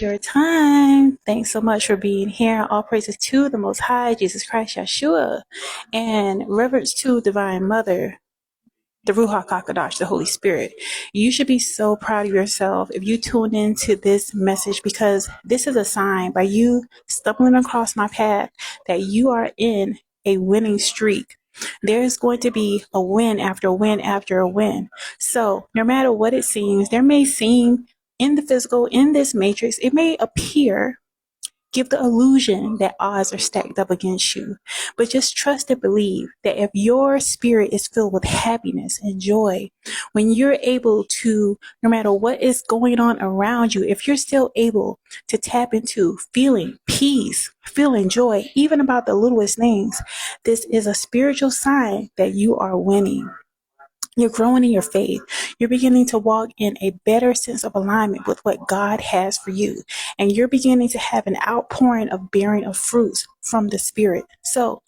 Your time. Thanks so much for being here. All praises to the Most High, Jesus Christ, Yeshua, and reverence to Divine Mother, the Ruach HaKodesh, the Holy Spirit. You should be so proud of yourself if you tune into this message, because this is a sign by you stumbling across my path that you are in a winning streak. There's going to be a win after a win after a win. So no matter what it seems, there may seem in the physical, in this matrix, it may appear, give the illusion that odds are stacked up against you. But just trust and believe that if your spirit is filled with happiness and joy, when you're able to, no matter what is going on around you, if you're still able to tap into feeling peace, feeling joy, even about the littlest things, this is a spiritual sign that you are winning. You're growing in your faith. You're beginning to walk in a better sense of alignment with what God has for you. And you're beginning to have an outpouring of bearing of fruits from the Spirit. So,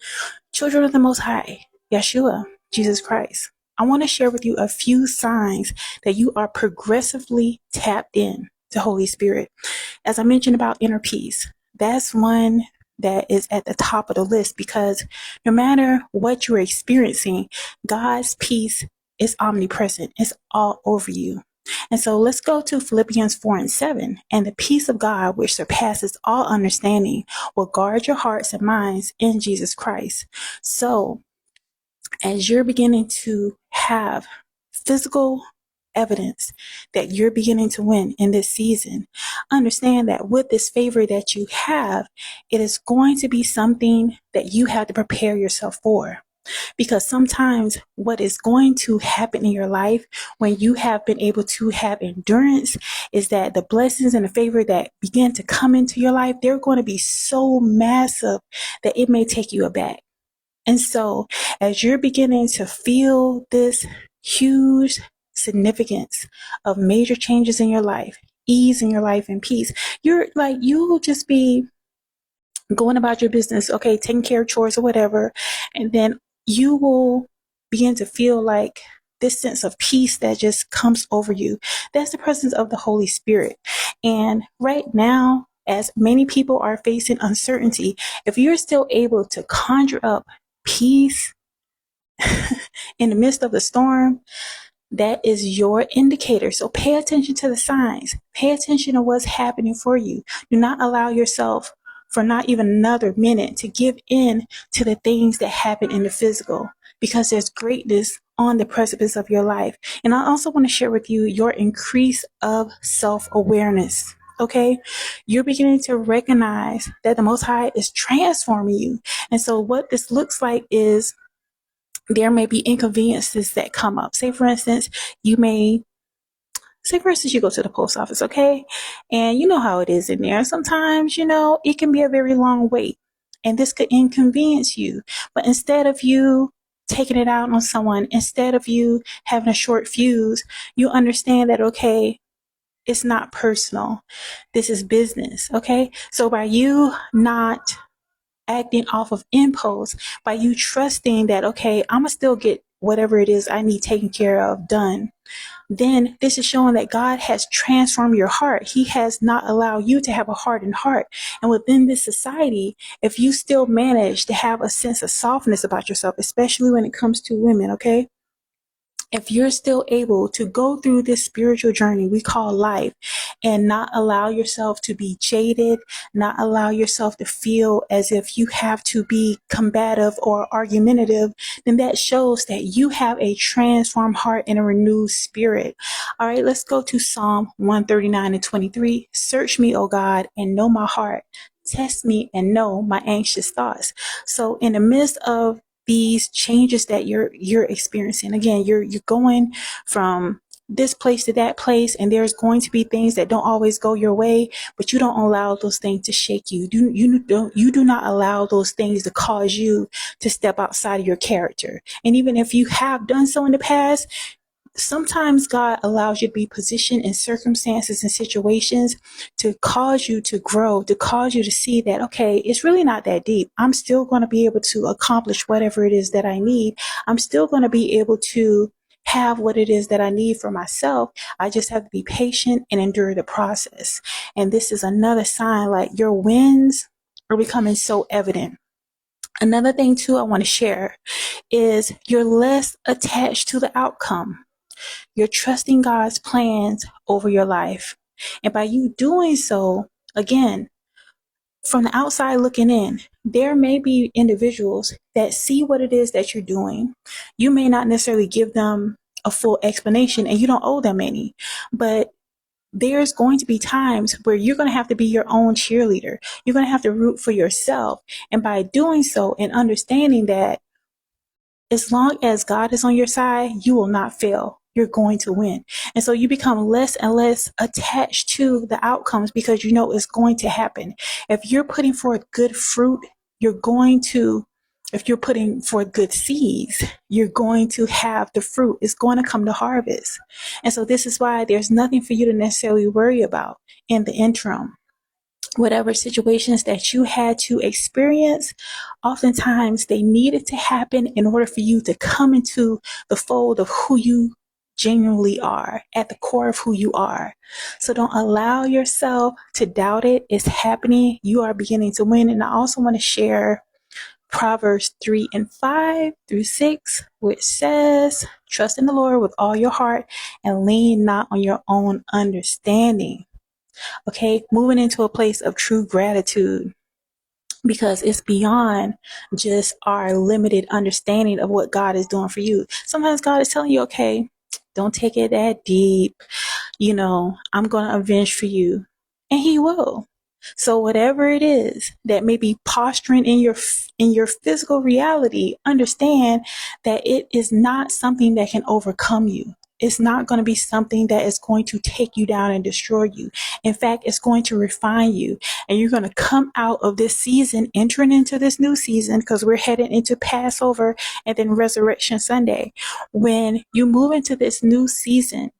children of the Most High, Yeshua, Jesus Christ, I want to share with you a few signs that you are progressively tapped in to Holy Spirit. As I mentioned about inner peace, that's one that is at the top of the list, because no matter what you're experiencing, God's peace is omnipresent. It's all over you. And so let's go to Philippians 4:7. And the peace of God, which surpasses all understanding, will guard your hearts and minds in Jesus Christ. So as you're beginning to have physical evidence that you're beginning to win in this season, understand that with this favor that you have, it is going to be something that you have to prepare yourself for. Because sometimes what is going to happen in your life when you have been able to have endurance is that the blessings and the favor that begin to come into your life, they're going to be so massive that it may take you aback. And so as you're beginning to feel this huge significance of major changes in your life, ease in your life, and peace, you'll just be going about your business, okay, taking care of chores or whatever, and then you will begin to feel like this sense of peace that just comes over you. That's the presence of the Holy Spirit. And right now, as many people are facing uncertainty, if you're still able to conjure up peace in the midst of the storm, that is your indicator. So pay attention to the signs. Pay attention to what's happening for you. Do not allow yourself for not even another minute to give in to the things that happen in the physical, because there's greatness on the precipice of your life. And I also want to share with you your increase of self-awareness. Okay, you're beginning to recognize that the Most High is transforming you. And so what this looks like is there may be inconveniences that come up. Say, for instance, you go to the post office, okay? And you know how it is in there. Sometimes, it can be a very long wait, and this could inconvenience you. But instead of you taking it out on someone, instead of you having a short fuse, you understand that, okay, it's not personal. This is business, okay? So by you not acting off of impulse, by you trusting that, okay, I'm going to still get whatever it is I need taken care of done, then this is showing that God has transformed your heart. He has not allowed you to have a hardened heart. And within this society, if you still manage to have a sense of softness about yourself, especially when it comes to women, okay? If you're still able to go through this spiritual journey we call life and not allow yourself to be jaded, not allow yourself to feel as if you have to be combative or argumentative, then that shows that you have a transformed heart and a renewed spirit. All right, let's go to Psalm 139:23. Search me, O God, and know my heart. Test me and know my anxious thoughts. So in the midst of these changes that you're experiencing, again, you're going from this place to that place, and there's going to be things that don't always go your way, but you don't allow those things to shake you. You do not allow those things to cause you to step outside of your character. And even if you have done so in the past, sometimes God allows you to be positioned in circumstances and situations to cause you to grow, to cause you to see that, okay, it's really not that deep. I'm still going to be able to accomplish whatever it is that I need. I'm still going to be able to have what it is that I need for myself. I just have to be patient and endure the process. And this is another sign, like your wins are becoming so evident. Another thing too I want to share is you're less attached to the outcome. You're trusting God's plans over your life. And by you doing so, again, from the outside looking in, there may be individuals that see what it is that you're doing. You may not necessarily give them a full explanation, and you don't owe them any, but there's going to be times where you're going to have to be your own cheerleader. You're going to have to root for yourself. And by doing so and understanding that as long as God is on your side, you will not fail. You're going to win. And so you become less and less attached to the outcomes because you know it's going to happen. If you're putting forth good fruit, if you're putting forth good seeds, you're going to have the fruit. It's going to come to harvest. And so this is why there's nothing for you to necessarily worry about in the interim. Whatever situations that you had to experience, oftentimes they needed to happen in order for you to come into the fold of who you genuinely are, at the core of who you are. So don't allow yourself to doubt it. It's happening. You are beginning to win. And I also want to share Proverbs 3:5-6, which says, trust in the Lord with all your heart and lean not on your own understanding. Okay, moving into a place of true gratitude, because it's beyond just our limited understanding of what God is doing for you. Sometimes God is telling you, okay, don't take it that deep. I'm going to avenge for you. And he will. So whatever it is that may be posturing in your physical reality, understand that it is not something that can overcome you. It's not going to be something that is going to take you down and destroy you. In fact, it's going to refine you. And you're going to come out of this season, entering into this new season, because we're headed into Passover and then Resurrection Sunday. When you move into this new season,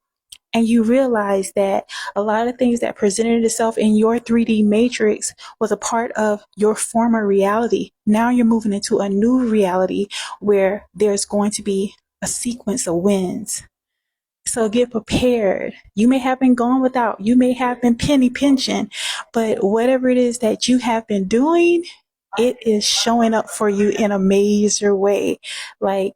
and you realize that a lot of things that presented itself in your 3D matrix was a part of your former reality. Now you're moving into a new reality where there's going to be a sequence of wins. So get prepared. You may have been gone without, you may have been penny pinching, but whatever it is that you have been doing, it is showing up for you in a major way. Like,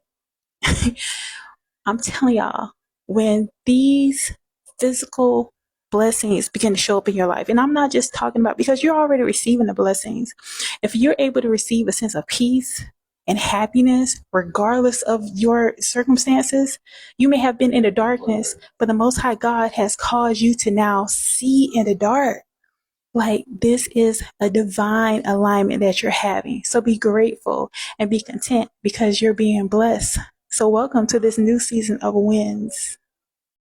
I'm telling y'all, when these physical blessings begin to show up in your life, and I'm not just talking about, because you're already receiving the blessings. If you're able to receive a sense of peace and happiness, regardless of your circumstances, you may have been in the darkness, but the Most High God has caused you to now see in the dark. Like, this is a divine alignment that you're having. So be grateful and be content because you're being blessed. So welcome to this new season of wins.